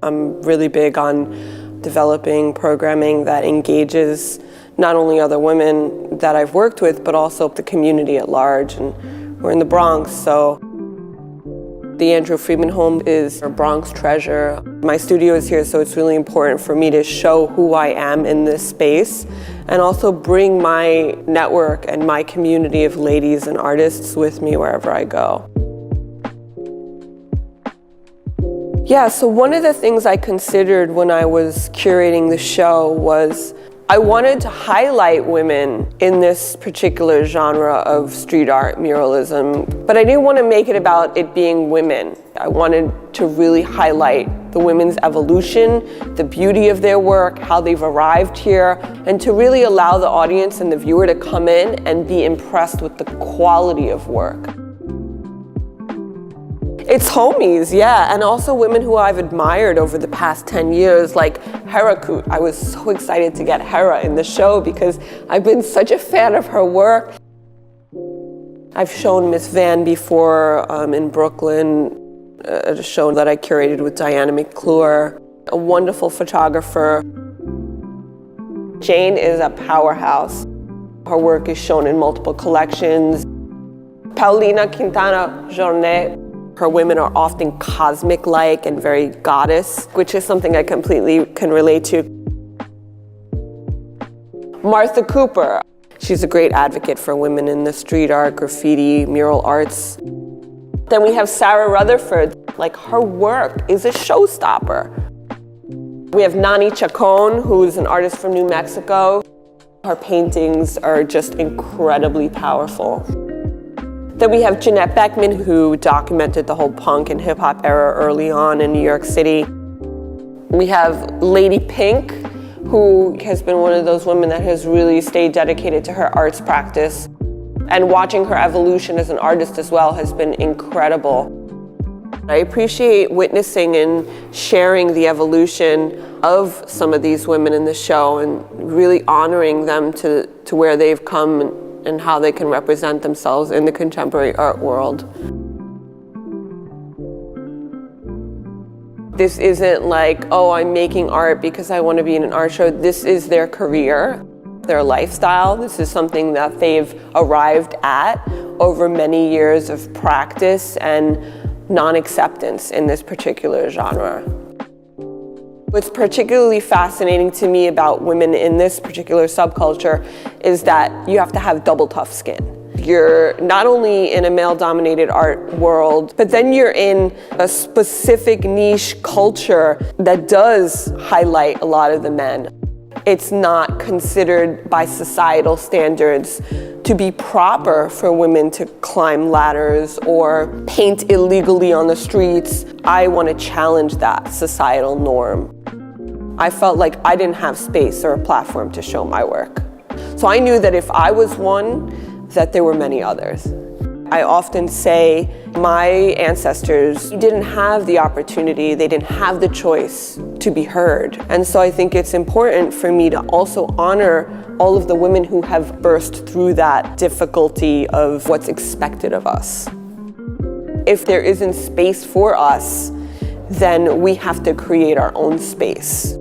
I'm really big on developing programming that engages not only other women that I've worked with, but also the community at large. And we're in the Bronx, so the Andrew Freedman home is a Bronx treasure. My studio is here, so it's really important for me to show who I am in this space and also bring my network and my community of ladies and artists with me wherever I go. Yeah, so one of the things I considered when I was curating the show was I wanted to highlight women in this particular genre of street art muralism, but I didn't want to make it about it being women. I wanted to really highlight the women's evolution, the beauty of their work, how they've arrived here, and to really allow the audience and the viewer to come in and be impressed with the quality of work. It's homies, yeah, and also women who I've admired over the past 10 years, like Hera. I was so excited to get Hera in the show because I've been such a fan of her work. I've shown Miss Van before in Brooklyn, at a show that I curated with Diana McClure, a wonderful photographer. Jane is a powerhouse. Her work is shown in multiple collections. Paulina Quintana Jornet. Her women are often cosmic-like and very goddess, which is something I completely can relate to. Martha Cooper. She's a great advocate for women in the street art, graffiti, mural arts. Then we have Sarah Rutherford. Like, her work is a showstopper. We have Nani Chacon, who's an artist from New Mexico. Her paintings are just incredibly powerful. Then we have Jeanette Beckman, who documented the whole punk and hip hop era early on in New York City. We have Lady Pink, who has been one of those women that has really stayed dedicated to her arts practice. And watching her evolution as an artist as well has been incredible. I appreciate witnessing and sharing the evolution of some of these women in the show and really honoring them to where they've come and how they can represent themselves in the contemporary art world. This isn't like, oh, I'm making art because I want to be in an art show. This is their career, their lifestyle. This is something that they've arrived at over many years of practice and non-acceptance in this particular genre. What's particularly fascinating to me about women in this particular subculture is that you have to have double tough skin. You're not only in a male-dominated art world, but then you're in a specific niche culture that does highlight a lot of the men. It's not considered by societal standards to be proper for women to climb ladders or paint illegally on the streets. I want to challenge that societal norm. I felt like I didn't have space or a platform to show my work. So I knew that if I was one, that there were many others. I often say my ancestors didn't have the opportunity, they didn't have the choice to be heard. And so I think it's important for me to also honor all of the women who have burst through that difficulty of what's expected of us. If there isn't space for us, then we have to create our own space.